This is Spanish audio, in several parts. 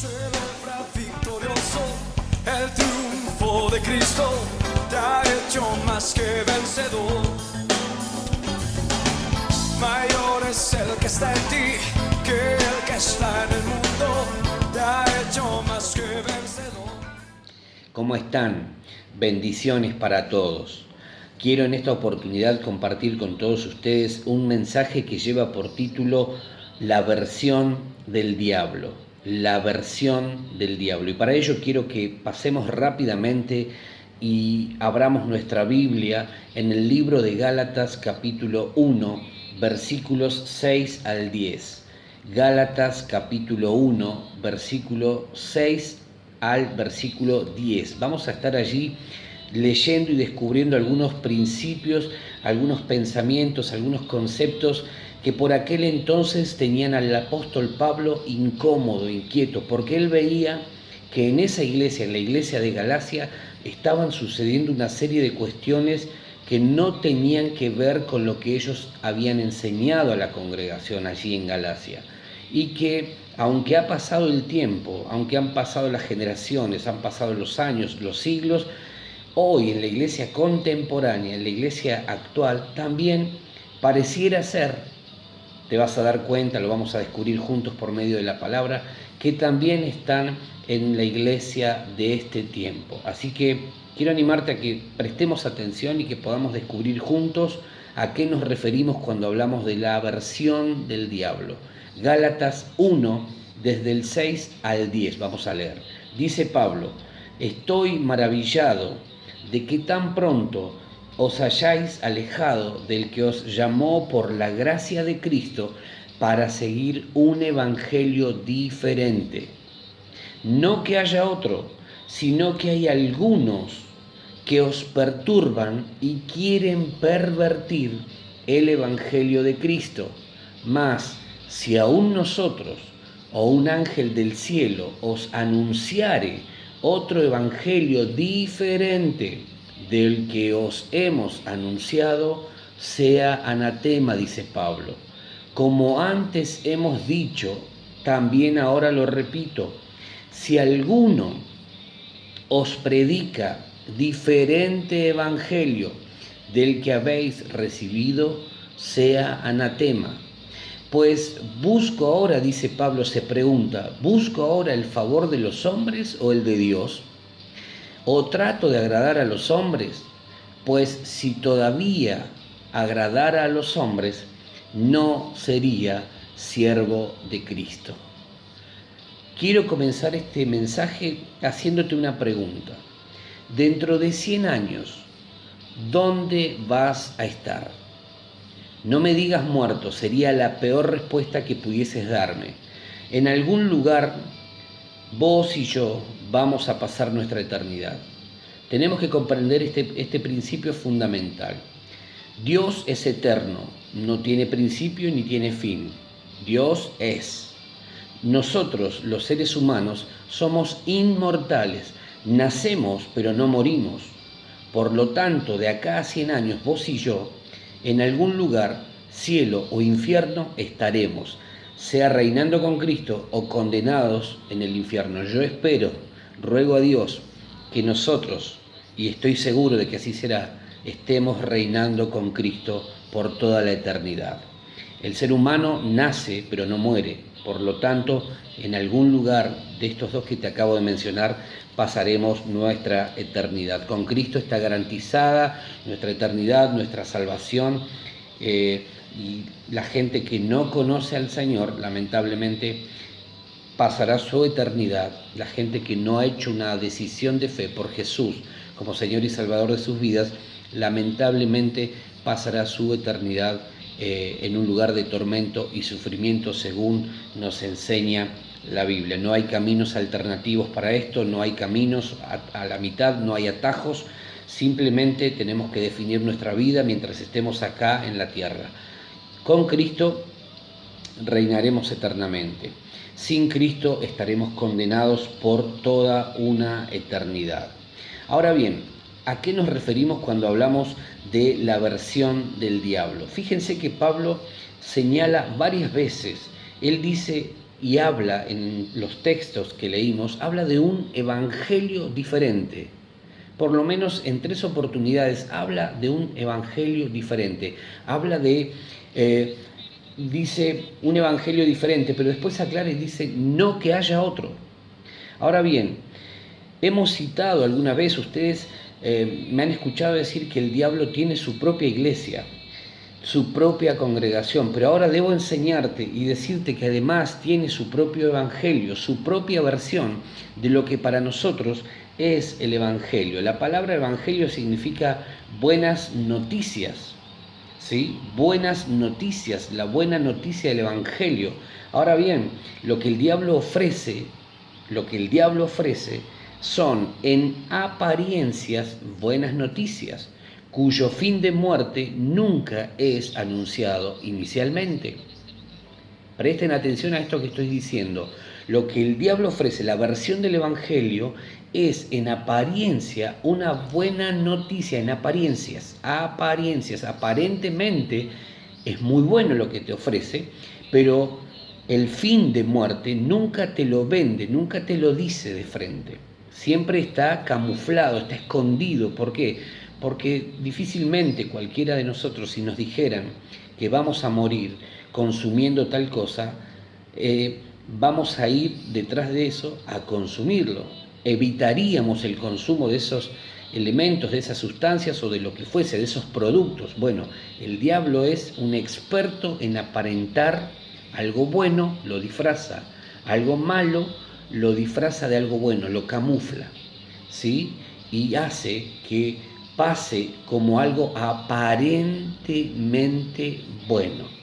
Celebra victorioso el triunfo de Cristo, te ha hecho más que vencedor. Mayor es el que está en ti que el que está en el mundo, te ha hecho más que vencedor. ¿Cómo están? Bendiciones para todos. Quiero en esta oportunidad compartir con todos ustedes un mensaje que lleva por título La versión del diablo. La versión del diablo. Y para ello quiero que pasemos rápidamente y abramos nuestra Biblia en el libro de Gálatas capítulo 1, versículos 6 al 10. Gálatas capítulo 1, versículo 6 al versículo 10. Vamos a estar allí leyendo y descubriendo algunos principios, algunos pensamientos, algunos conceptos que por aquel entonces tenían al apóstol Pablo incómodo, inquieto, porque él veía que en esa iglesia, en la iglesia de Galacia, estaban sucediendo una serie de cuestiones que no tenían que ver con lo que ellos habían enseñado a la congregación allí en Galacia. Y que aunque ha pasado el tiempo, aunque han pasado las generaciones, han pasado los años, los siglos, hoy en la iglesia contemporánea, en la iglesia actual, también pareciera ser, te vas a dar cuenta, lo vamos a descubrir juntos por medio de la palabra, que también están en la iglesia de este tiempo. Así que quiero animarte a que prestemos atención y que podamos descubrir juntos a qué nos referimos cuando hablamos de la aversión del diablo. Gálatas 1, desde el 6 al 10, vamos a leer. Dice Pablo: estoy maravillado de que tan pronto os hayáis alejado del que os llamó por la gracia de Cristo para seguir un evangelio diferente. No que haya otro, sino que hay algunos que os perturban y quieren pervertir el evangelio de Cristo. Mas si aún nosotros o un ángel del cielo os anunciare otro evangelio diferente del que os hemos anunciado, sea anatema, dice Pablo. Como antes hemos dicho, también ahora lo repito, si alguno os predica diferente evangelio del que habéis recibido, sea anatema. Pues busco ahora, dice Pablo, se pregunta, ¿busco ahora el favor de los hombres o el de Dios? ¿O trato de agradar a los hombres? Pues si todavía agradara a los hombres, no sería siervo de Cristo. Quiero comenzar este mensaje haciéndote una pregunta. Dentro de 100 años, ¿dónde vas a estar? No me digas muerto, sería la peor respuesta que pudieses darme. En algún lugar, vos y yo vamos a pasar nuestra eternidad. Tenemos que comprender este principio fundamental. Dios es eterno, no tiene principio ni tiene fin. Dios es. Nosotros, los seres humanos, somos inmortales. Nacemos, pero no morimos. Por lo tanto, de acá a 100 años, vos y yo, en algún lugar, cielo o infierno, estaremos, sea reinando con Cristo o condenados en el infierno. Yo espero, ruego a Dios que nosotros, y estoy seguro de que así será, estemos reinando con Cristo por toda la eternidad. El ser humano nace, pero no muere. Por lo tanto, en algún lugar de estos dos que te acabo de mencionar, pasaremos nuestra eternidad. Con Cristo está garantizada nuestra eternidad, nuestra salvación. Y la gente que no conoce al Señor, lamentablemente, pasará su eternidad. La gente que no ha hecho una decisión de fe por Jesús como Señor y Salvador de sus vidas, lamentablemente pasará su eternidad en un lugar de tormento y sufrimiento, según nos enseña la Biblia. No hay caminos alternativos para esto, no hay caminos a la mitad, no hay atajos. Simplemente tenemos que definir nuestra vida mientras estemos acá en la tierra. Con Cristo reinaremos eternamente. Sin Cristo estaremos condenados por toda una eternidad. Ahora bien, ¿a qué nos referimos cuando hablamos de la versión del diablo? Fíjense que Pablo señala varias veces, él dice, y habla en los textos que leímos, habla de un evangelio diferente. Por lo menos en 3 oportunidades habla de un evangelio diferente. Habla de, dice un evangelio diferente, pero después aclara y dice no que haya otro. Ahora bien, hemos citado alguna vez, ustedes me han escuchado decir que el diablo tiene su propia iglesia, su propia congregación, pero ahora debo enseñarte y decirte que además tiene su propio evangelio, su propia versión de lo que para nosotros es el evangelio. La palabra evangelio significa buenas noticias, ¿sí? Buenas noticias, la buena noticia del evangelio. Ahora bien, lo que el diablo ofrece son en apariencias buenas noticias, cuyo fin de muerte nunca es anunciado inicialmente. Presten atención a esto que estoy diciendo. Lo que el diablo ofrece, la versión del evangelio, es en apariencia una buena noticia, en apariencias, aparentemente es muy bueno lo que te ofrece, pero el fin de muerte nunca te lo vende, nunca te lo dice de frente. Siempre está camuflado, está escondido. ¿Por qué? Porque difícilmente cualquiera de nosotros, si nos dijeran que vamos a morir consumiendo tal cosa, vamos a ir detrás de eso a consumirlo. Evitaríamos el consumo de esos elementos, de esas sustancias o de lo que fuese, de esos productos. Bueno, el diablo es un experto en aparentar algo bueno, lo disfraza, algo malo, lo disfraza de algo bueno, lo camufla, ¿sí? Y hace que pase como algo aparentemente bueno.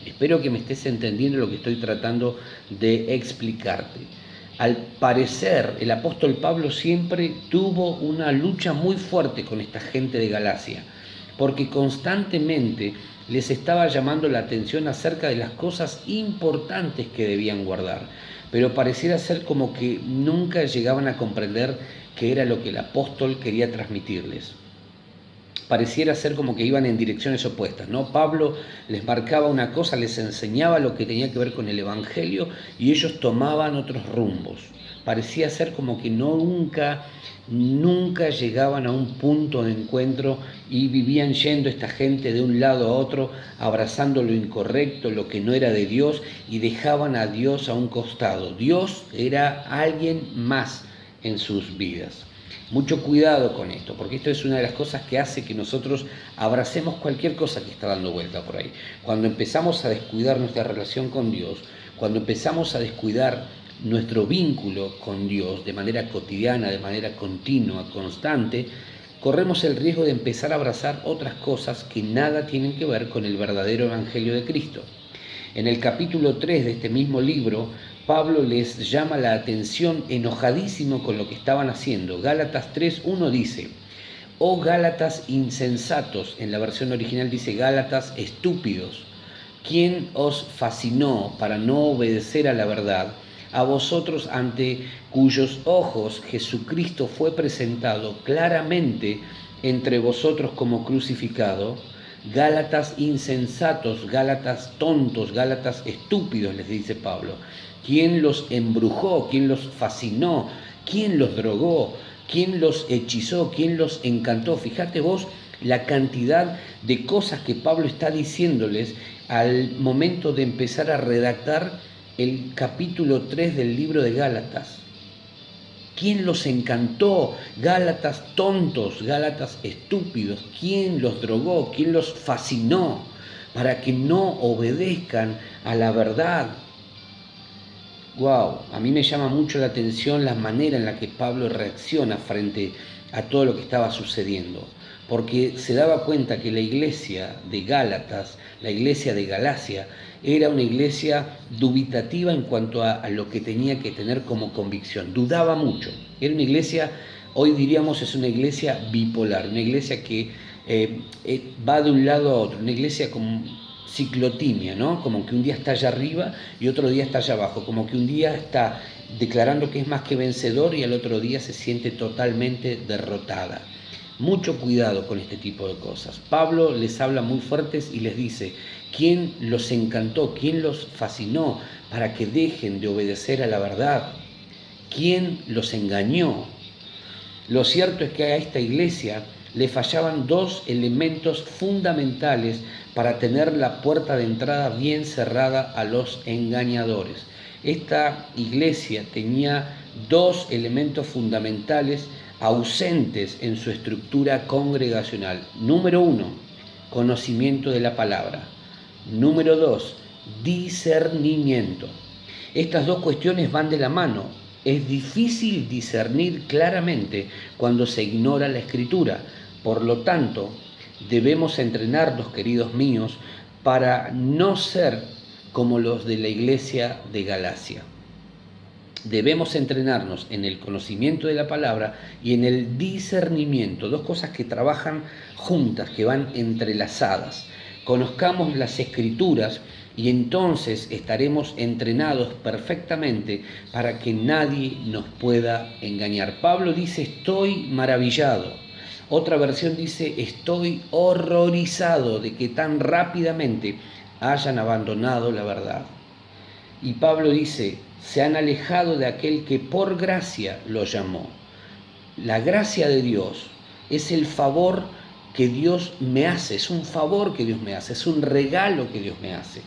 Espero que me estés entendiendo lo que estoy tratando de explicarte. Al parecer, el apóstol Pablo siempre tuvo una lucha muy fuerte con esta gente de Galacia, porque constantemente les estaba llamando la atención acerca de las cosas importantes que debían guardar, pero pareciera ser como que nunca llegaban a comprender qué era lo que el apóstol quería transmitirles. Pareciera ser como que iban en direcciones opuestas, ¿no? Pablo les marcaba una cosa, les enseñaba lo que tenía que ver con el evangelio y ellos tomaban otros rumbos. Parecía ser como que nunca llegaban a un punto de encuentro y vivían yendo esta gente de un lado a otro, abrazando lo incorrecto, lo que no era de Dios, y dejaban a Dios a un costado. Dios era alguien más en sus vidas. Mucho cuidado con esto, porque esto es una de las cosas que hace que nosotros abracemos cualquier cosa que está dando vuelta por ahí. Cuando empezamos a descuidar nuestra relación con Dios, cuando empezamos a descuidar nuestro vínculo con Dios de manera cotidiana, de manera continua, constante, corremos el riesgo de empezar a abrazar otras cosas que nada tienen que ver con el verdadero evangelio de Cristo. En el capítulo 3 de este mismo libro, Pablo les llama la atención enojadísimo con lo que estaban haciendo. Gálatas 3:1 dice: «Oh Gálatas insensatos», en la versión original dice Gálatas estúpidos, ¿quién os fascinó para no obedecer a la verdad? A vosotros ante cuyos ojos Jesucristo fue presentado claramente entre vosotros como crucificado. Gálatas insensatos, Gálatas tontos, Gálatas estúpidos, les dice Pablo. ¿Quién los embrujó? ¿Quién los fascinó? ¿Quién los drogó? ¿Quién los hechizó? ¿Quién los encantó? Fíjate vos la cantidad de cosas que Pablo está diciéndoles al momento de empezar a redactar el capítulo 3 del libro de Gálatas. ¿Quién los encantó? Gálatas tontos, Gálatas estúpidos. ¿Quién los drogó? ¿Quién los fascinó para que no obedezcan a la verdad? Wow, a mí me llama mucho la atención la manera en la que Pablo reacciona frente a todo lo que estaba sucediendo, porque se daba cuenta que la iglesia de Gálatas, la iglesia de Galacia, era una iglesia dubitativa en cuanto a lo que tenía que tener como convicción. Dudaba mucho. Era una iglesia, hoy diríamos, es una iglesia bipolar, una iglesia que va de un lado a otro, una iglesia como ciclotimia, ¿no? Como que un día está allá arriba y otro día está allá abajo, como que un día está declarando que es más que vencedor y al otro día se siente totalmente derrotada. Mucho cuidado con este tipo de cosas. Pablo les habla muy fuertes y les dice, ¿quién los encantó? ¿Quién los fascinó para que dejen de obedecer a la verdad? ¿Quién los engañó? Lo cierto es que a esta iglesia le fallaban dos elementos fundamentales para tener la puerta de entrada bien cerrada a los engañadores. Esta iglesia tenía dos elementos fundamentales ausentes en su estructura congregacional. Número uno, conocimiento de la palabra. Número dos, discernimiento. Estas dos cuestiones van de la mano. Es difícil discernir claramente cuando se ignora la Escritura. Por lo tanto, debemos entrenarnos, queridos míos, para no ser como los de la iglesia de Galacia. Debemos entrenarnos en el conocimiento de la palabra y en el discernimiento, dos cosas que trabajan juntas, que van entrelazadas. Conozcamos las Escrituras y entonces estaremos entrenados perfectamente para que nadie nos pueda engañar. Pablo dice, estoy maravillado. Otra versión dice, estoy horrorizado de que tan rápidamente hayan abandonado la verdad. Y Pablo dice, se han alejado de aquel que por gracia los llamó. La gracia de Dios es el favor que Dios me hace, es un favor que Dios me hace, es un regalo que Dios me hace.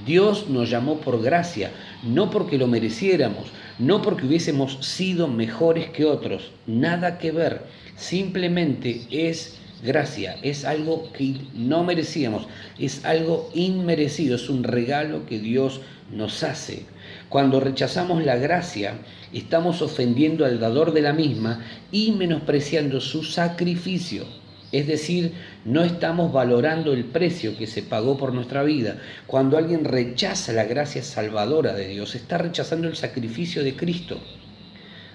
Dios nos llamó por gracia, no porque lo mereciéramos, no porque hubiésemos sido mejores que otros, nada que ver, simplemente es gracia, es algo que no merecíamos, es algo inmerecido, es un regalo que Dios nos hace. Cuando rechazamos la gracia, estamos ofendiendo al dador de la misma y menospreciando su sacrificio. Es decir, no estamos valorando el precio que se pagó por nuestra vida. Cuando alguien rechaza la gracia salvadora de Dios, está rechazando el sacrificio de Cristo.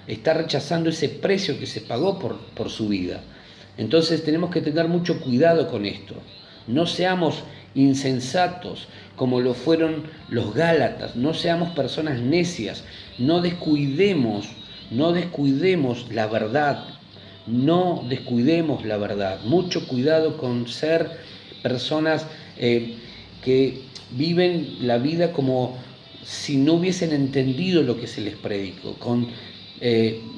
Está rechazando ese precio que se pagó por su vida. Entonces tenemos que tener mucho cuidado con esto. No seamos insensatos como lo fueron los Gálatas. No seamos personas necias. No descuidemos la verdad. No descuidemos la verdad. Mucho cuidado con ser personas que viven la vida como si no hubiesen entendido lo que se les predicó, con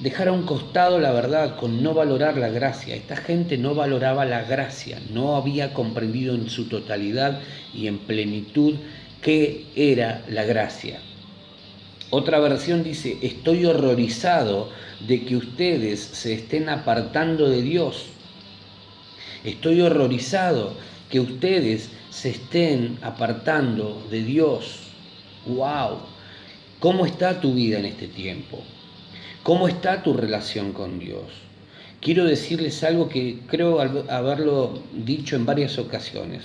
dejar a un costado la verdad, con no valorar la gracia. Esta gente no valoraba la gracia, no había comprendido en su totalidad y en plenitud qué era la gracia. Otra versión dice, estoy horrorizado de que ustedes se estén apartando de Dios. Estoy horrorizado que ustedes se estén apartando de Dios. ¡Wow! ¿Cómo está tu vida en este tiempo? ¿Cómo está tu relación con Dios? Quiero decirles algo que creo haberlo dicho en varias ocasiones.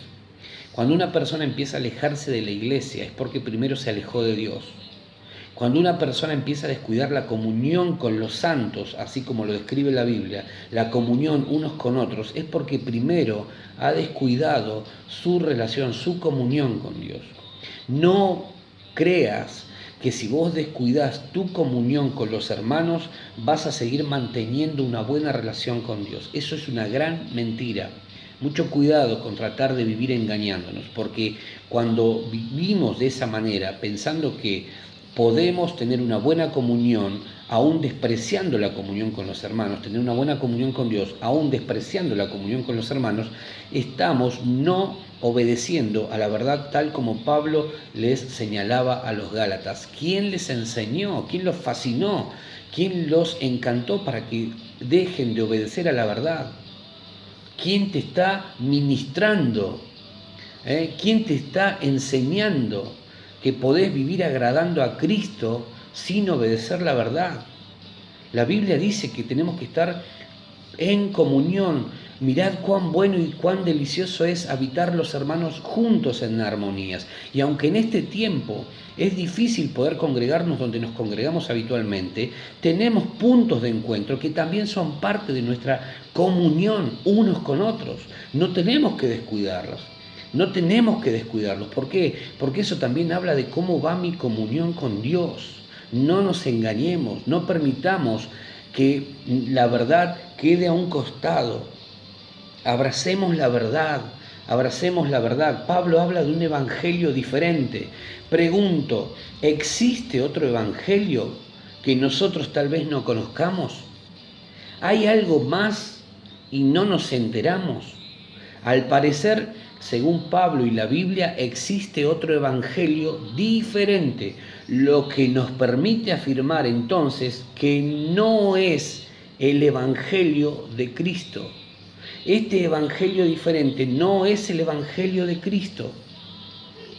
Cuando una persona empieza a alejarse de la iglesia es porque primero se alejó de Dios. Cuando una persona empieza a descuidar la comunión con los santos, así como lo describe la Biblia, la comunión unos con otros, es porque primero ha descuidado su relación, su comunión con Dios. No creas que si vos descuidás tu comunión con los hermanos, vas a seguir manteniendo una buena relación con Dios. Eso es una gran mentira. Mucho cuidado con tratar de vivir engañándonos, porque cuando vivimos de esa manera, pensando que podemos tener una buena comunión, aún despreciando la comunión con los hermanos, tener una buena comunión con Dios, aún despreciando la comunión con los hermanos, estamos no obedeciendo a la verdad tal como Pablo les señalaba a los Gálatas. ¿Quién les enseñó? ¿Quién los fascinó? ¿Quién los encantó para que dejen de obedecer a la verdad? ¿Quién te está ministrando? ¿Quién te está enseñando que podés vivir agradando a Cristo sin obedecer la verdad? La Biblia dice que tenemos que estar en comunión. Mirad cuán bueno y cuán delicioso es habitar los hermanos juntos en armonías. Y aunque en este tiempo es difícil poder congregarnos donde nos congregamos habitualmente, tenemos puntos de encuentro que también son parte de nuestra comunión unos con otros. No tenemos que descuidarlos. No tenemos que descuidarlos. ¿Por qué? Porque eso también habla de cómo va mi comunión con Dios. No nos engañemos, no permitamos que la verdad quede a un costado. Abracemos la verdad, abracemos la verdad. Pablo habla de un evangelio diferente. Pregunto, ¿existe otro evangelio que nosotros tal vez no conozcamos? ¿Hay algo más y no nos enteramos? Al parecer, según Pablo y la Biblia, existe otro evangelio diferente, lo que nos permite afirmar entonces que no es el evangelio de Cristo. Este evangelio diferente no es el evangelio de Cristo.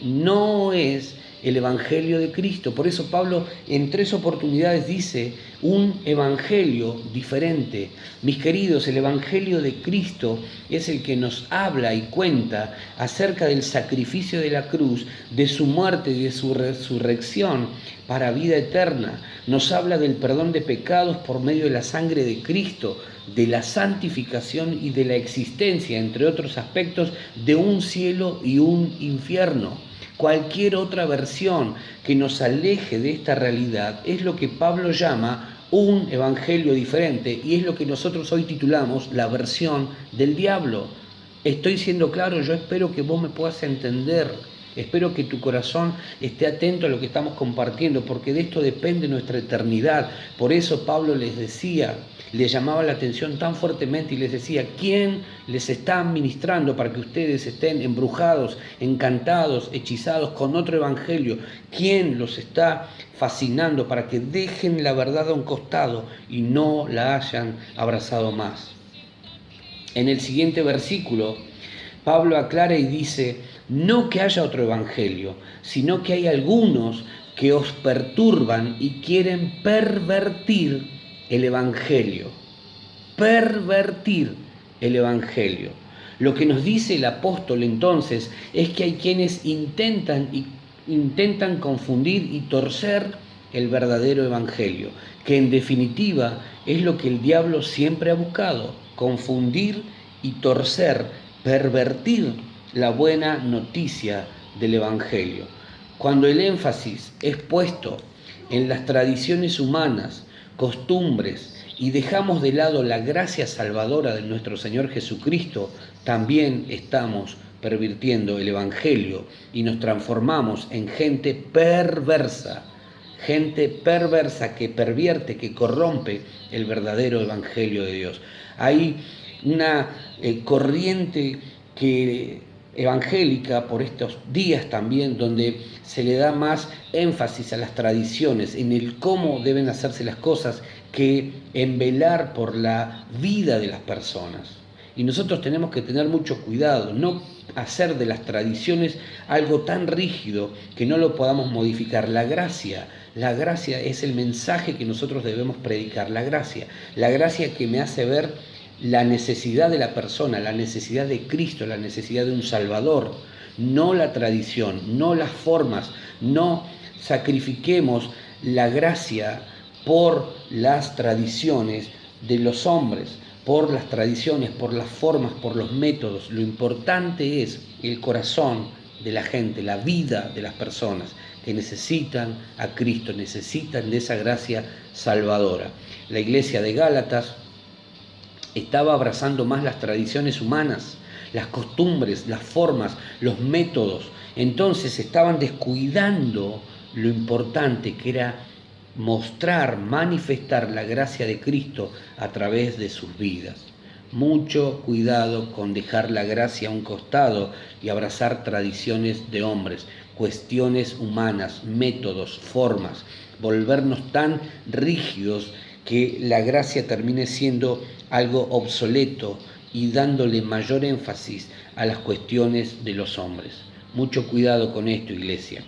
No es el evangelio de Cristo. Por eso Pablo en 3 oportunidades dice un evangelio diferente. Mis queridos, el evangelio de Cristo es el que nos habla y cuenta acerca del sacrificio de la cruz, de su muerte y de su resurrección para vida eterna. Nos habla del perdón de pecados por medio de la sangre de Cristo, de la santificación y de la existencia, entre otros aspectos, de un cielo y un infierno. Cualquier otra versión que nos aleje de esta realidad es lo que Pablo llama un evangelio diferente, y es lo que nosotros hoy titulamos la versión del diablo. ¿Estoy siendo claro? Yo espero que vos me puedas entender. Espero que tu corazón esté atento a lo que estamos compartiendo, porque de esto depende nuestra eternidad. Por eso Pablo les decía, les llamaba la atención tan fuertemente y les decía, ¿quién les está ministrando para que ustedes estén embrujados, encantados, hechizados con otro evangelio? ¿Quién los está fascinando para que dejen la verdad a un costado y no la hayan abrazado más? En el siguiente versículo, Pablo aclara y dice, no que haya otro evangelio, sino que hay algunos que os perturban y quieren pervertir el evangelio. Pervertir el evangelio. Lo que nos dice el apóstol entonces es que hay quienes intentan confundir y torcer el verdadero evangelio, que en definitiva es lo que el diablo siempre ha buscado, confundir y torcer, pervertir la buena noticia del evangelio. Cuando el énfasis es puesto en las tradiciones humanas, costumbres, y dejamos de lado la gracia salvadora de nuestro Señor Jesucristo, también estamos pervirtiendo el evangelio y nos transformamos en gente perversa que pervierte, que corrompe el verdadero evangelio de Dios. Hay una corriente evangélica por estos días también, donde se le da más énfasis a las tradiciones, en el cómo deben hacerse las cosas, que en velar por la vida de las personas. Y nosotros tenemos que tener mucho cuidado, no hacer de las tradiciones algo tan rígido que no lo podamos modificar. La gracia es el mensaje que nosotros debemos predicar, la gracia que me hace ver la necesidad de la persona, la necesidad de Cristo, la necesidad de un Salvador, no la tradición, no las formas. No sacrifiquemos la gracia por las tradiciones de los hombres, por las tradiciones, por las formas, por los métodos. Lo importante es el corazón de la gente, la vida de las personas que necesitan a Cristo, necesitan de esa gracia salvadora. La iglesia de Gálatas estaba abrazando más las tradiciones humanas, las costumbres, las formas, los métodos. Entonces estaban descuidando lo importante que era mostrar, manifestar la gracia de Cristo a través de sus vidas. Mucho cuidado con dejar la gracia a un costado y abrazar tradiciones de hombres, cuestiones humanas, métodos, formas, volvernos tan rígidos que la gracia termine siendo algo obsoleto y dándole mayor énfasis a las cuestiones de los hombres. Mucho cuidado con esto, iglesia.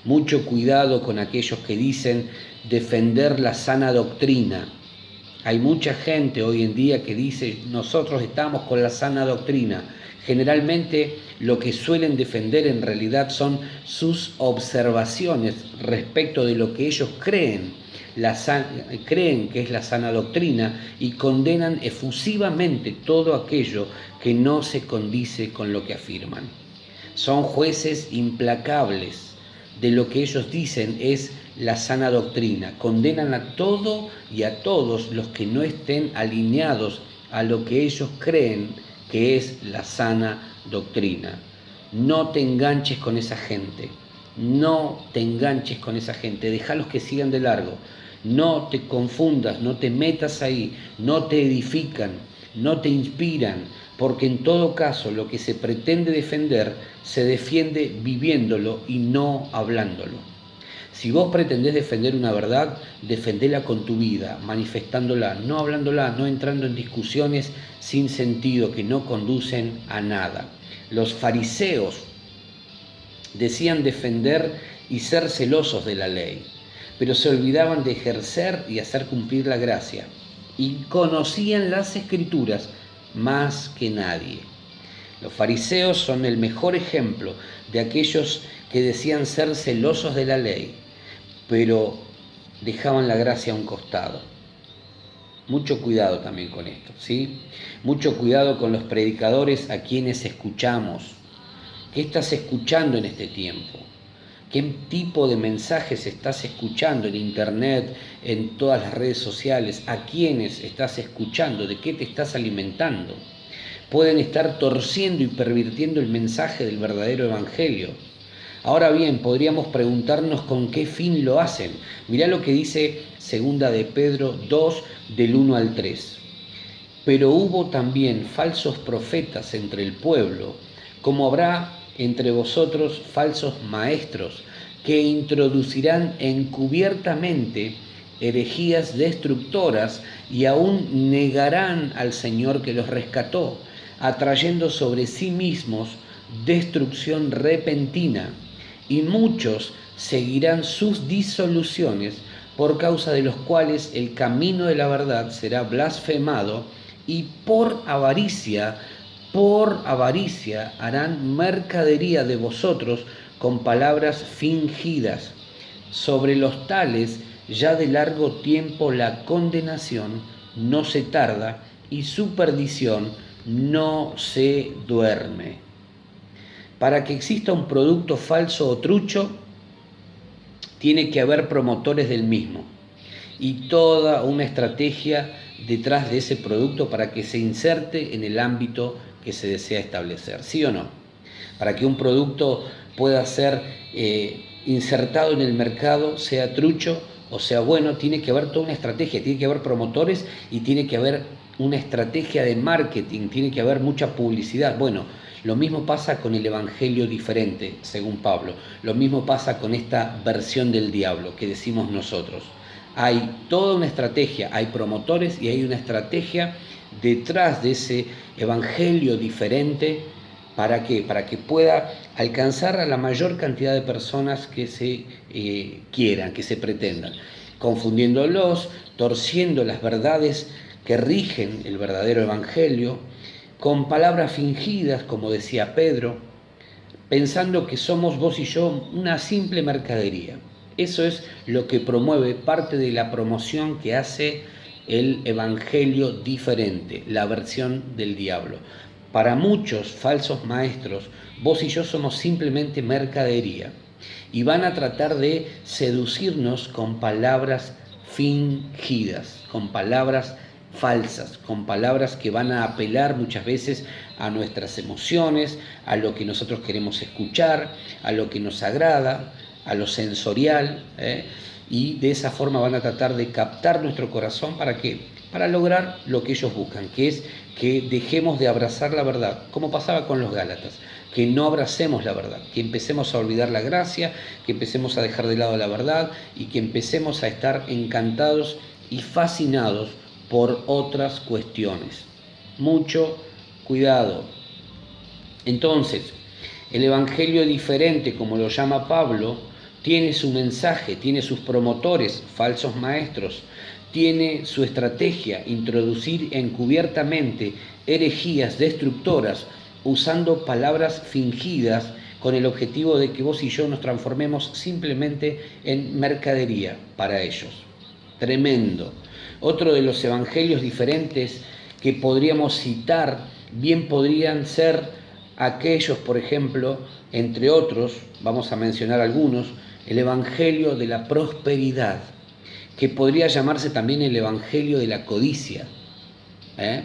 Mucho cuidado con aquellos que dicen defender la sana doctrina. Hay mucha gente hoy en día que dice, nosotros estamos con la sana doctrina. Generalmente lo que suelen defender en realidad son sus observaciones respecto de lo que ellos creen que es la sana doctrina, y condenan efusivamente todo aquello que no se condice con lo que afirman. Son jueces implacables de lo que ellos dicen es la sana doctrina. Condenan a todo y a todos los que no estén alineados a lo que ellos creen que es la sana doctrina. No te enganches con esa gente, no te enganches con esa gente, déjalos que sigan de largo, no te confundas, no te metas ahí, no te edifican, no te inspiran, porque en todo caso lo que se pretende defender se defiende viviéndolo y no hablándolo. Si vos pretendés defender una verdad, defendela con tu vida, manifestándola, no hablándola, no entrando en discusiones sin sentido que no conducen a nada. Los fariseos decían defender y ser celosos de la ley, pero se olvidaban de ejercer y hacer cumplir la gracia, y conocían las Escrituras más que nadie. Los fariseos son el mejor ejemplo de aquellos que decían ser celosos de la ley, pero dejaban la gracia a un costado. Mucho cuidado también con esto, ¿sí? Mucho cuidado con los predicadores a quienes escuchamos. ¿Qué estás escuchando en este tiempo? ¿Qué tipo de mensajes estás escuchando en internet, en todas las redes sociales? ¿A quiénes estás escuchando? ¿De qué te estás alimentando? Pueden estar torciendo y pervirtiendo el mensaje del verdadero evangelio. Ahora bien, podríamos preguntarnos con qué fin lo hacen. Mirá lo que dice 2 de Pedro 2, del 1 al 3. Pero hubo también falsos profetas entre el pueblo, como habrá entre vosotros falsos maestros, que introducirán encubiertamente herejías destructoras y aún negarán al Señor que los rescató, atrayendo sobre sí mismos destrucción repentina. Y muchos seguirán sus disoluciones, por causa de los cuales el camino de la verdad será blasfemado, y por avaricia harán mercadería de vosotros con palabras fingidas. Sobre los tales ya de largo tiempo la condenación no se tarda, y su perdición no se duerme. Para que exista un producto falso o trucho, tiene que haber promotores del mismo y toda una estrategia detrás de ese producto para que se inserte en el ámbito que se desea establecer, ¿sí o no? Para que un producto pueda ser insertado en el mercado, sea trucho o sea bueno, tiene que haber toda una estrategia, tiene que haber promotores y tiene que haber una estrategia de marketing, tiene que haber mucha publicidad. Bueno, lo mismo pasa con el evangelio diferente, según Pablo. Lo mismo pasa con esta versión del diablo que decimos nosotros. Hay toda una estrategia, hay promotores y hay una estrategia detrás de ese evangelio diferente. ¿Para qué? Para que pueda alcanzar a la mayor cantidad de personas que se quieran, que se pretendan, confundiéndolos, torciendo las verdades que rigen el verdadero evangelio, con palabras fingidas, como decía Pedro, pensando que somos vos y yo una simple mercadería. Eso es lo que promueve parte de la promoción que hace el evangelio diferente, la versión del diablo. Para muchos falsos maestros, vos y yo somos simplemente mercadería y van a tratar de seducirnos con palabras fingidas, con palabras falsas, con palabras que van a apelar muchas veces a nuestras emociones, a lo que nosotros queremos escuchar, a lo que nos agrada, a lo sensorial, y de esa forma van a tratar de captar nuestro corazón. ¿Para qué? Para lograr lo que ellos buscan, que es que dejemos de abrazar la verdad, como pasaba con los Gálatas, que no abracemos la verdad, que empecemos a olvidar la gracia, que empecemos a dejar de lado la verdad y que empecemos a estar encantados y fascinados por otras cuestiones. Mucho cuidado. Entonces, el evangelio diferente, como lo llama Pablo, tiene su mensaje, tiene sus promotores, falsos maestros, tiene su estrategia, introducir encubiertamente herejías destructoras, usando palabras fingidas con el objetivo de que vos y yo nos transformemos simplemente en mercadería para ellos. Tremendo. Otro de los evangelios diferentes que podríamos citar, bien podrían ser aquellos, por ejemplo, entre otros, vamos a mencionar algunos, el evangelio de la prosperidad, que podría llamarse también el evangelio de la codicia.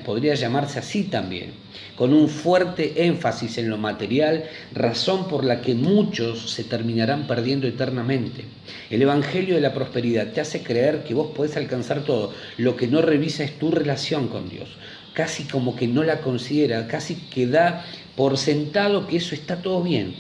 podría llamarse así también, con un fuerte énfasis en lo material, razón por la que muchos se terminarán perdiendo eternamente. El Evangelio de la prosperidad te hace creer que vos podés alcanzar todo, lo que no revisa es tu relación con Dios, casi como que no la considera, casi que da por sentado que eso está todo bien,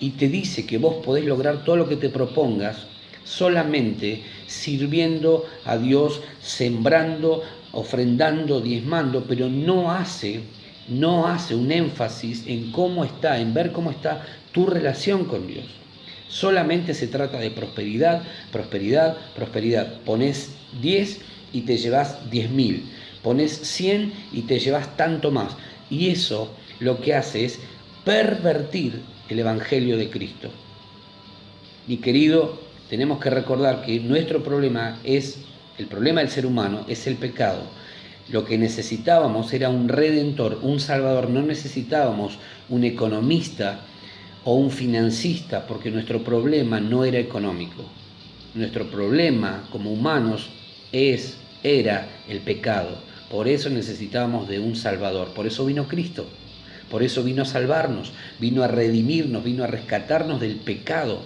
y te dice que vos podés lograr todo lo que te propongas solamente sirviendo a Dios, sembrando, ofrendando, diezmando, pero no hace un énfasis en cómo está, en ver cómo está tu relación con Dios. Solamente se trata de prosperidad, prosperidad, prosperidad. Pones 10 y te llevas 10.000. Pones 100 y te llevas tanto más. Y eso lo que hace es pervertir el Evangelio de Cristo. Mi querido, tenemos que recordar que nuestro problema el problema del ser humano es el pecado. Lo que necesitábamos era un redentor, un salvador. No necesitábamos un economista o un financista, porque nuestro problema no era económico. Nuestro problema como humanos era el pecado. Por eso necesitábamos de un salvador. Por eso vino Cristo. Por eso vino a salvarnos, vino a redimirnos, vino a rescatarnos del pecado.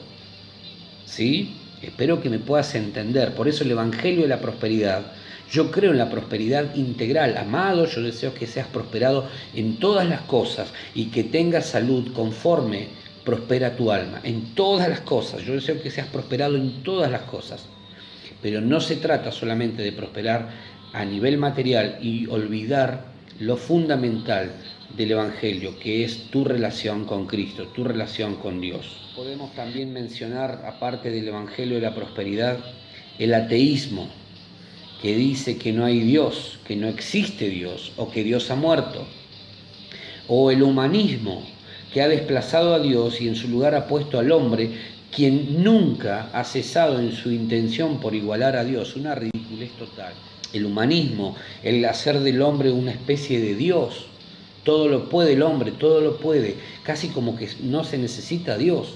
¿Sí? Espero que me puedas entender. Por eso el Evangelio de la prosperidad, yo creo en la prosperidad integral. Amado, yo deseo que seas prosperado en todas las cosas y que tengas salud conforme prospera tu alma. En todas las cosas. Yo deseo que seas prosperado en todas las cosas. Pero no se trata solamente de prosperar a nivel material y olvidar lo fundamental del Evangelio, que es tu relación con Cristo, tu relación con Dios. Podemos también mencionar, aparte del Evangelio de la prosperidad, el ateísmo, que dice que no hay Dios, que no existe Dios, o que Dios ha muerto. O el humanismo, que ha desplazado a Dios y en su lugar ha puesto al hombre, quien nunca ha cesado en su intención por igualar a Dios. Una ridiculez total. El humanismo, el hacer del hombre una especie de Dios. Todo lo puede el hombre, todo lo puede, casi como que no se necesita a Dios.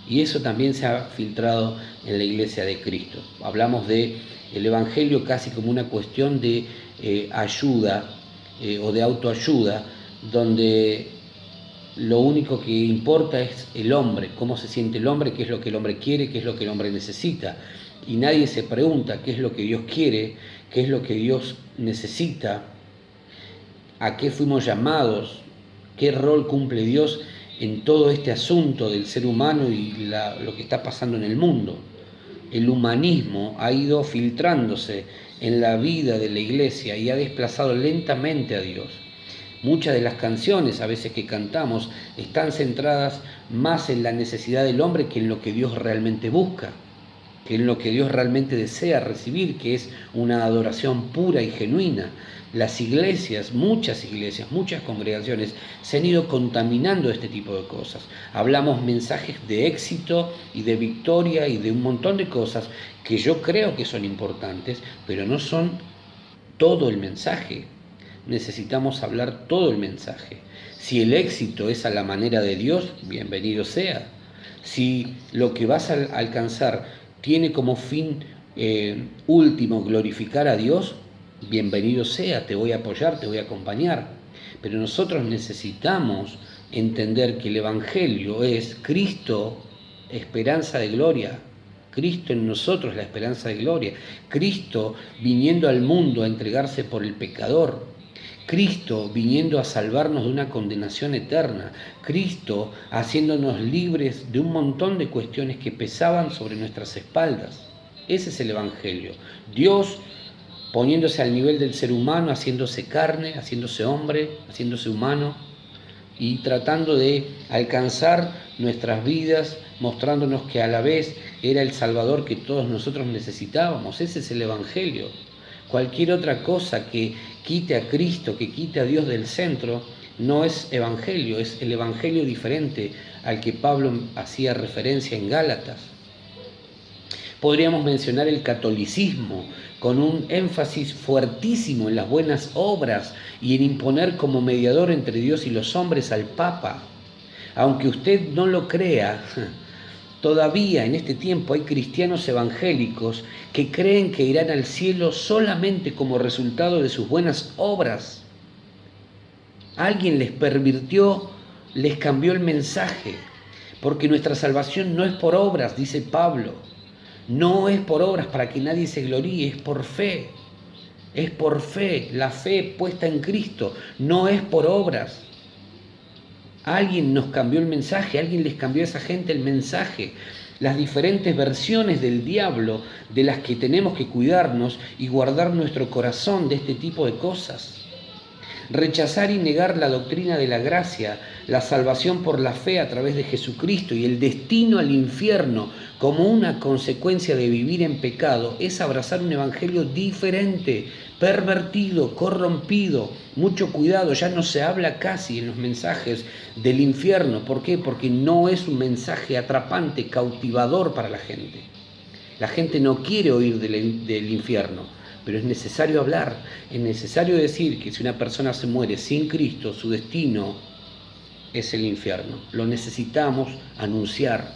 Y eso también se ha filtrado en la iglesia de Cristo. Hablamos del Evangelio casi como una cuestión de ayuda o de autoayuda, donde lo único que importa es el hombre, cómo se siente el hombre, qué es lo que el hombre quiere, qué es lo que el hombre necesita. Y nadie se pregunta qué es lo que Dios quiere, qué es lo que Dios necesita, a qué fuimos llamados, qué rol cumple Dios en todo este asunto del ser humano y lo que está pasando en el mundo. El humanismo ha ido filtrándose en la vida de la iglesia y ha desplazado lentamente a Dios. Muchas de las canciones a veces que cantamos están centradas más en la necesidad del hombre que en lo que Dios realmente busca, que en lo que Dios realmente desea recibir, que es una adoración pura y genuina. Las iglesias, muchas congregaciones se han ido contaminando de este tipo de cosas. Hablamos mensajes de éxito y de victoria y de un montón de cosas que yo creo que son importantes, pero no son todo el mensaje. Necesitamos hablar todo el mensaje. Si el éxito es a la manera de Dios, bienvenido sea. Si lo que vas a alcanzar tiene como fin último glorificar a Dios, bienvenido sea, te voy a apoyar, te voy a acompañar. Pero nosotros necesitamos entender que el Evangelio es Cristo, esperanza de gloria. Cristo en nosotros, la esperanza de gloria. Cristo viniendo al mundo a entregarse por el pecador. Cristo viniendo a salvarnos de una condenación eterna. Cristo haciéndonos libres de un montón de cuestiones que pesaban sobre nuestras espaldas. Ese es el Evangelio. Dios poniéndose al nivel del ser humano, haciéndose carne, haciéndose hombre, haciéndose humano y tratando de alcanzar nuestras vidas, mostrándonos que a la vez era el Salvador que todos nosotros necesitábamos. Ese es el Evangelio. Cualquier otra cosa que quite a Cristo, que quite a Dios del centro, no es Evangelio, es el Evangelio diferente al que Pablo hacía referencia en Gálatas. Podríamos mencionar el catolicismo, con un énfasis fuertísimo en las buenas obras y en imponer como mediador entre Dios y los hombres al Papa. Aunque usted no lo crea, Todavía en este tiempo hay cristianos evangélicos que creen que irán al cielo solamente como resultado de sus buenas obras. Alguien les pervirtió, les cambió el mensaje, porque nuestra salvación no es por obras, dice Pablo. No es por obras para que nadie se gloríe, es por fe. Es por fe, la fe puesta en Cristo, no es por obras. Alguien nos cambió el mensaje, alguien les cambió a esa gente el mensaje. Las diferentes versiones del diablo de las que tenemos que cuidarnos y guardar nuestro corazón de este tipo de cosas. Rechazar y negar la doctrina de la gracia, la salvación por la fe a través de Jesucristo y el destino al infierno como una consecuencia de vivir en pecado es abrazar un evangelio diferente, pervertido, corrompido. Mucho cuidado, ya no se habla casi en los mensajes del infierno. ¿Por qué? Porque no es un mensaje atrapante, cautivador para la gente. La gente no quiere oír del infierno. Pero es necesario hablar, es necesario decir que si una persona se muere sin Cristo, su destino es el infierno. Lo necesitamos anunciar.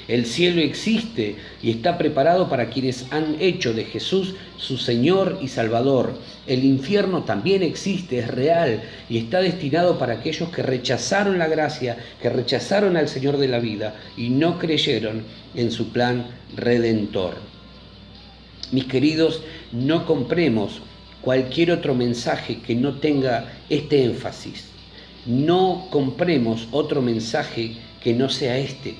El cielo existe y está preparado para quienes han hecho de Jesús su Señor y Salvador. El infierno también existe, es real y está destinado para aquellos que rechazaron la gracia, que rechazaron al Señor de la vida y no creyeron en su plan redentor. Mis queridos, no compremos cualquier otro mensaje que no tenga este énfasis. No compremos otro mensaje que no sea este.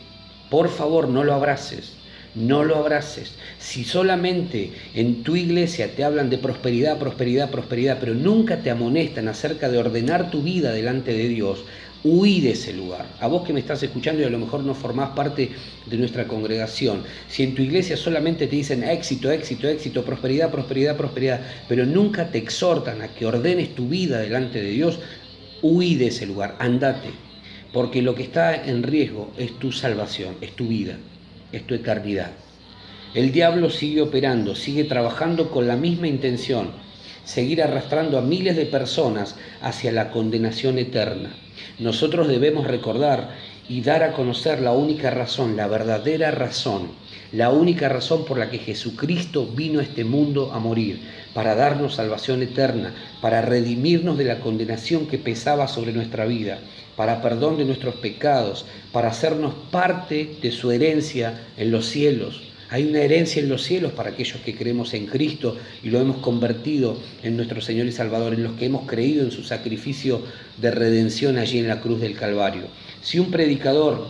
Por favor, no lo abraces. No lo abraces. Si solamente en tu iglesia te hablan de prosperidad, prosperidad, prosperidad, pero nunca te amonestan acerca de ordenar tu vida delante de Dios, huí de ese lugar. A vos que me estás escuchando y a lo mejor no formás parte de nuestra congregación, si en tu iglesia solamente te dicen éxito, éxito, éxito, prosperidad, prosperidad, prosperidad, pero nunca te exhortan a que ordenes tu vida delante de Dios, huí de ese lugar, andate, porque lo que está en riesgo es tu salvación, es tu vida, es tu eternidad. El diablo sigue operando, sigue trabajando con la misma intención, seguir arrastrando a miles de personas hacia la condenación eterna. Nosotros debemos recordar y dar a conocer la única razón, la verdadera razón, la única razón por la que Jesucristo vino a este mundo a morir, para darnos salvación eterna, para redimirnos de la condenación que pesaba sobre nuestra vida, para perdón de nuestros pecados, para hacernos parte de su herencia en los cielos. Hay una herencia en los cielos para aquellos que creemos en Cristo y lo hemos convertido en nuestro Señor y Salvador, en los que hemos creído en su sacrificio de redención allí en la cruz del Calvario. Si un predicador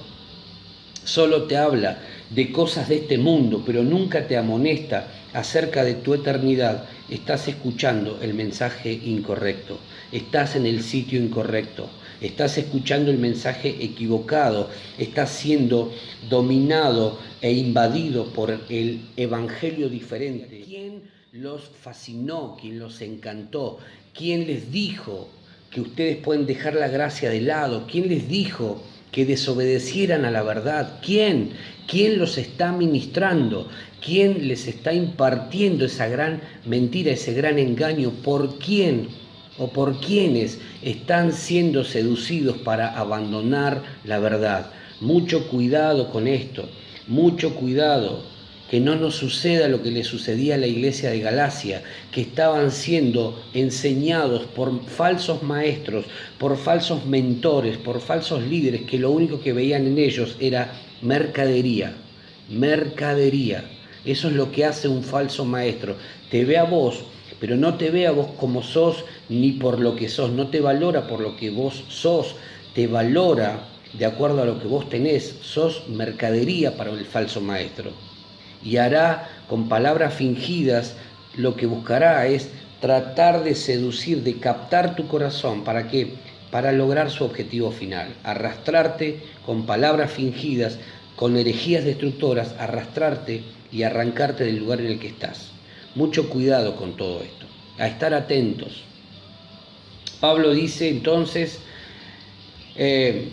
solo te habla de cosas de este mundo, pero nunca te amonesta acerca de tu eternidad, estás escuchando el mensaje incorrecto, estás en el sitio incorrecto. Estás escuchando el mensaje equivocado, estás siendo dominado e invadido por el evangelio diferente. ¿Quién los fascinó? ¿Quién los encantó? ¿Quién les dijo que ustedes pueden dejar la gracia de lado? ¿Quién les dijo que desobedecieran a la verdad? ¿Quién? ¿Quién los está ministrando? ¿Quién les está impartiendo esa gran mentira, ese gran engaño? ¿Por quién? ¿O por quienes están siendo seducidos para abandonar la verdad? Mucho cuidado con esto, mucho cuidado, que no nos suceda lo que le sucedía a la iglesia de Galacia, que estaban siendo enseñados por falsos maestros, por falsos mentores, por falsos líderes, que lo único que veían en ellos era mercadería, mercadería. Eso es lo que hace un falso maestro, te ve a vos, pero no te ve a vos como sos ni por lo que sos, no te valora por lo que vos sos, te valora de acuerdo a lo que vos tenés, sos mercadería para el falso maestro. Y hará con palabras fingidas, lo que buscará es tratar de seducir, de captar tu corazón, ¿para qué? Para lograr su objetivo final, arrastrarte con palabras fingidas, con herejías destructoras, arrastrarte y arrancarte del lugar en el que estás. Mucho cuidado con todo esto, a estar atentos. Pablo dice entonces en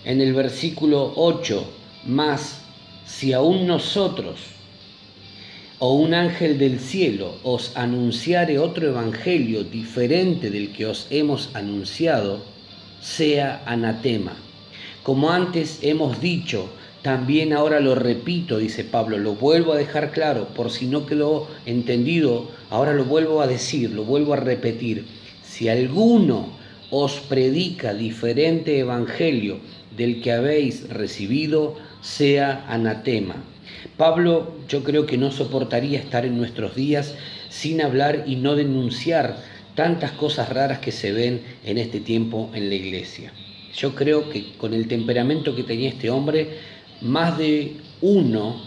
el versículo 8, mas si aún nosotros o un ángel del cielo os anunciare otro evangelio diferente del que os hemos anunciado, sea anatema. Como antes hemos dicho, También ahora lo repito, dice Pablo, lo vuelvo a dejar claro, por si no quedó entendido, ahora lo vuelvo a decir, lo vuelvo a repetir. Si alguno os predica diferente evangelio del que habéis recibido, sea anatema. Pablo, yo creo que no soportaría estar en nuestros días sin hablar y no denunciar tantas cosas raras que se ven en este tiempo en la iglesia. Yo creo que con el temperamento que tenía este hombre, más de uno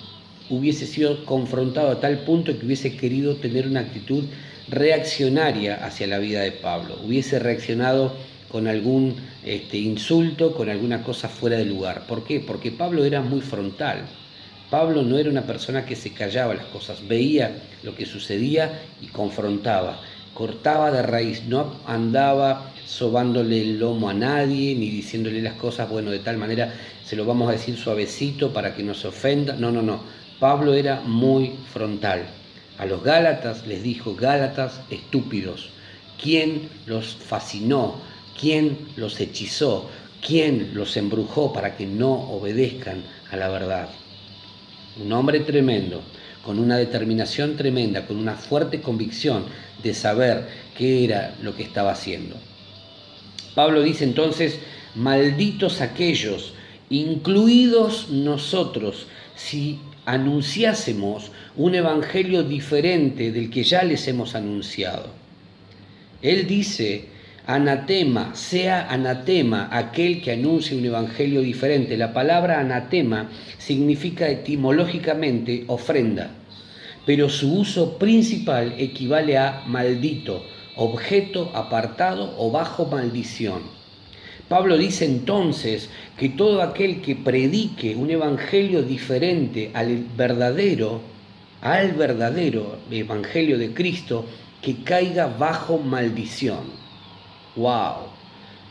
hubiese sido confrontado a tal punto que hubiese querido tener una actitud reaccionaria hacia la vida de Pablo, hubiese reaccionado con algún insulto, con alguna cosa fuera de lugar. ¿Por qué? Porque Pablo era muy frontal. Pablo no era una persona que se callaba las cosas, veía lo que sucedía y confrontaba, cortaba de raíz, no andaba sobándole el lomo a nadie ni diciéndole las cosas, bueno, de tal manera se lo vamos a decir suavecito para que no se ofenda. No. Pablo era muy frontal. A los Gálatas les dijo: Gálatas estúpidos. ¿Quién los fascinó? ¿Quién los hechizó? ¿Quién los embrujó para que no obedezcan a la verdad? Un hombre tremendo, con una determinación tremenda, con una fuerte convicción de saber qué era lo que estaba haciendo. Pablo dice entonces: malditos aquellos, incluidos nosotros, si anunciásemos un evangelio diferente del que ya les hemos anunciado. Él dice: anatema, sea anatema aquel que anuncie un evangelio diferente. La palabra anatema significa etimológicamente ofrenda, pero su uso principal equivale a maldito, objeto apartado o bajo maldición. Pablo dice entonces que todo aquel que predique un evangelio diferente al verdadero evangelio de Cristo, que caiga bajo maldición. ¡Wow!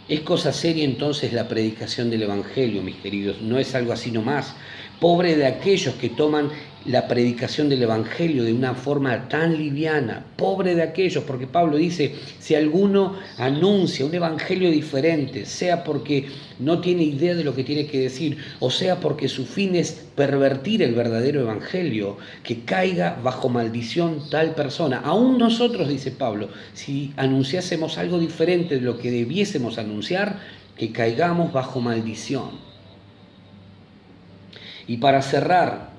Es cosa seria entonces la predicación del evangelio, mis queridos, no es algo así nomás. Pobre de aquellos que toman la predicación del evangelio de una forma tan liviana. Pobre de aquellos, porque Pablo dice: si alguno anuncia un evangelio diferente, sea porque no tiene idea de lo que tiene que decir, o sea porque su fin es pervertir el verdadero evangelio, que caiga bajo maldición tal persona. Aún nosotros, dice Pablo, si anunciásemos algo diferente de lo que debiésemos anunciar, que caigamos bajo maldición. Y para cerrar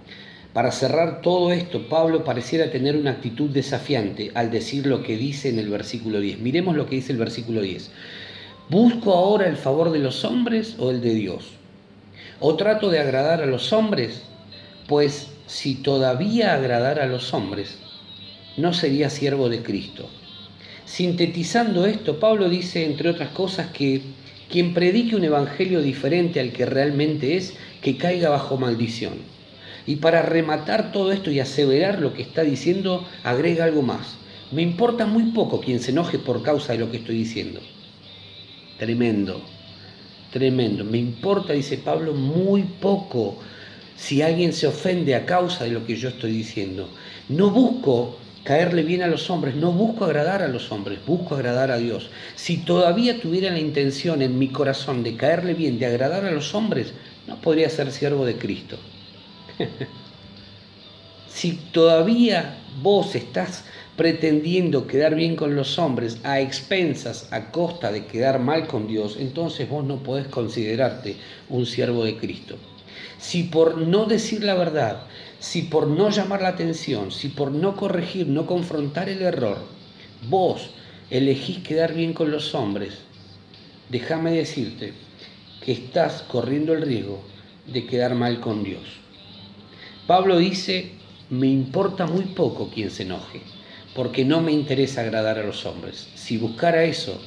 todo esto, Pablo pareciera tener una actitud desafiante al decir lo que dice en el versículo 10. Miremos lo que dice el versículo 10. ¿Busco ahora el favor de los hombres o el de Dios? ¿O trato de agradar a los hombres? Pues si todavía agradara a los hombres, no sería siervo de Cristo. Sintetizando esto, Pablo dice, entre otras cosas, que quien predique un evangelio diferente al que realmente es, que caiga bajo maldición. Y para rematar todo esto y aseverar lo que está diciendo, agrega algo más. Me importa muy poco quien se enoje por causa de lo que estoy diciendo. Tremendo. Me importa, dice Pablo, muy poco si alguien se ofende a causa de lo que yo estoy diciendo. No busco caerle bien a los hombres, no busco agradar a los hombres, busco agradar a Dios. Si todavía tuviera la intención en mi corazón de caerle bien, de agradar a los hombres, no podría ser siervo de Cristo. Si todavía vos estás pretendiendo quedar bien con los hombres a expensas, a costa de quedar mal con Dios, entonces vos no podés considerarte un siervo de Cristo. Si por no decir la verdad, si por no llamar la atención, si por no corregir, no confrontar el error, vos elegís quedar bien con los hombres, déjame decirte que estás corriendo el riesgo de quedar mal con Dios. Pablo dice: me importa muy poco quien se enoje, porque no me interesa agradar a los hombres. Si buscara eso,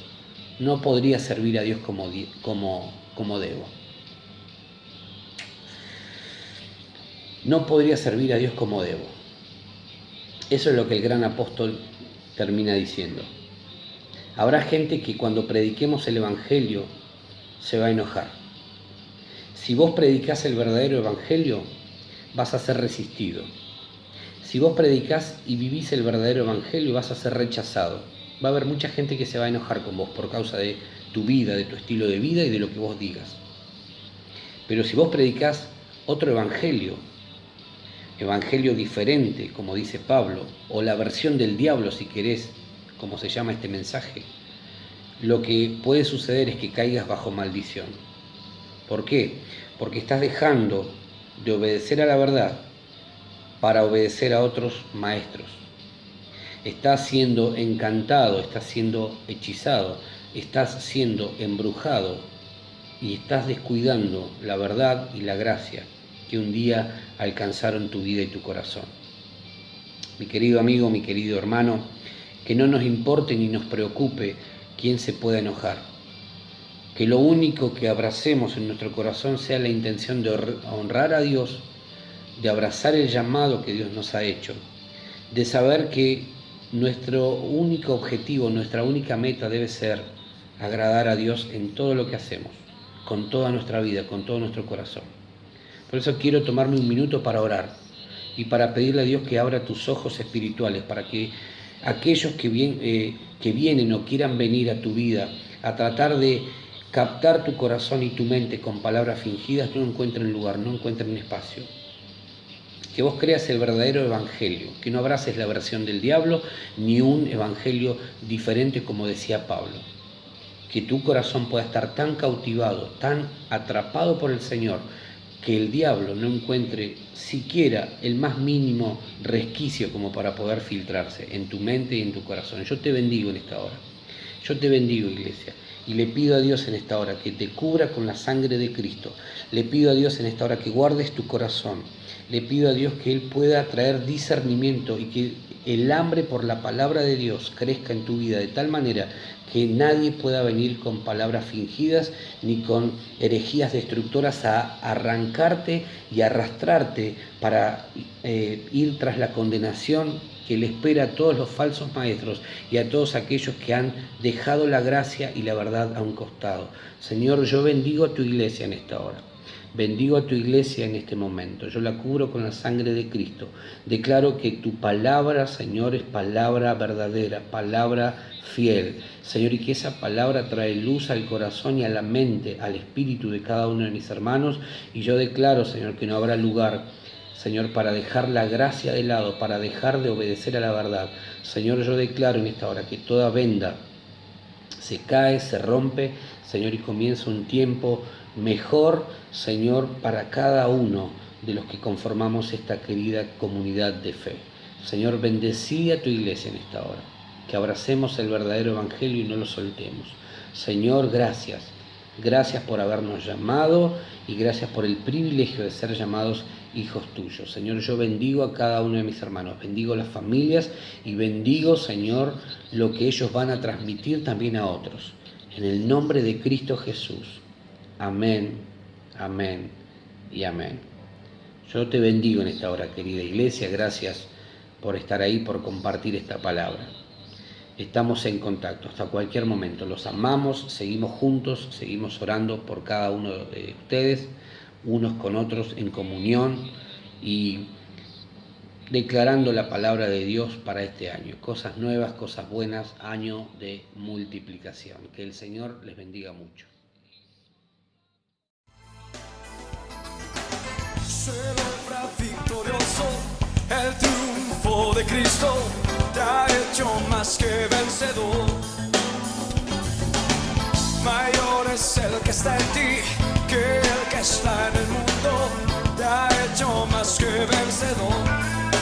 no podría servir a Dios como debo. No podría servir a Dios como debo. Eso es lo que el gran apóstol termina diciendo. Habrá gente que cuando prediquemos el evangelio se va a enojar. Si vos predicás el verdadero evangelio, vas a ser resistido. Si vos predicás y vivís el verdadero evangelio, vas a ser rechazado. Va a haber mucha gente que se va a enojar con vos por causa de tu vida, de tu estilo de vida y de lo que vos digas. Pero si vos predicás otro evangelio, evangelio diferente, como dice Pablo, o la versión del diablo, si querés, como se llama este mensaje, lo que puede suceder es que caigas bajo maldición. ¿Por qué? Porque estás dejando de obedecer a la verdad para obedecer a otros maestros. Estás siendo encantado, estás siendo hechizado, estás siendo embrujado y estás descuidando la verdad y la gracia que un día alcanzaron tu vida y tu corazón. Mi querido amigo, mi querido hermano, que no nos importe ni nos preocupe quién se pueda enojar. Que lo único que abracemos en nuestro corazón sea la intención de honrar a Dios, de abrazar el llamado que Dios nos ha hecho, de saber que nuestro único objetivo, nuestra única meta debe ser agradar a Dios en todo lo que hacemos, con toda nuestra vida, con todo nuestro corazón. Por eso quiero tomarme un minuto para orar y para pedirle a Dios que abra tus ojos espirituales, para que aquellos que vienen o quieran venir a tu vida a tratar de captar tu corazón y tu mente con palabras fingidas no encuentren lugar, no encuentren espacio. Que vos creas el verdadero evangelio, que no abraces la versión del diablo ni un evangelio diferente como decía Pablo. Que tu corazón pueda estar tan cautivado, tan atrapado por el Señor, que el diablo no encuentre siquiera el más mínimo resquicio como para poder filtrarse en tu mente y en tu corazón. Yo te bendigo en esta hora. Yo te bendigo, iglesia, y le pido a Dios en esta hora que te cubra con la sangre de Cristo. Le pido a Dios en esta hora que guardes tu corazón. Le pido a Dios que Él pueda traer discernimiento y que el hambre por la palabra de Dios crezca en tu vida de tal manera que nadie pueda venir con palabras fingidas ni con herejías destructoras a arrancarte y arrastrarte para ir tras la condenación que le espera a todos los falsos maestros y a todos aquellos que han dejado la gracia y la verdad a un costado. Señor, yo bendigo a tu iglesia en esta hora. Bendigo a tu iglesia en este momento. Yo la cubro con la sangre de Cristo. Declaro que tu palabra, Señor, es palabra verdadera, palabra fiel. Señor, y que esa palabra trae luz al corazón y a la mente, al espíritu de cada uno de mis hermanos. Y yo declaro, Señor, que no habrá lugar, Señor, para dejar la gracia de lado, para dejar de obedecer a la verdad. Señor, yo declaro en esta hora que toda venda se cae, se rompe, Señor, y comienza un tiempo mejor, Señor, para cada uno de los que conformamos esta querida comunidad de fe. Señor, bendecí a tu iglesia en esta hora, que abracemos el verdadero evangelio y no lo soltemos. Señor, gracias. Gracias por habernos llamado y gracias por el privilegio de ser llamados hijos tuyos. Señor, yo bendigo a cada uno de mis hermanos, bendigo las familias y bendigo, Señor, lo que ellos van a transmitir también a otros. En el nombre de Cristo Jesús. Amén, amén y amén. Yo te bendigo en esta hora, querida iglesia. Gracias por estar ahí, por compartir esta palabra. Estamos en contacto hasta cualquier momento. Los amamos, seguimos juntos, seguimos orando por cada uno de ustedes, unos con otros en comunión y declarando la palabra de Dios para este año. Cosas nuevas, cosas buenas, año de multiplicación. Que el Señor les bendiga mucho. Celebra victorioso el triunfo de Cristo, te ha hecho más que vencedor. Mayor es el que está en ti que el que está en el mundo, te ha hecho más que vencedor.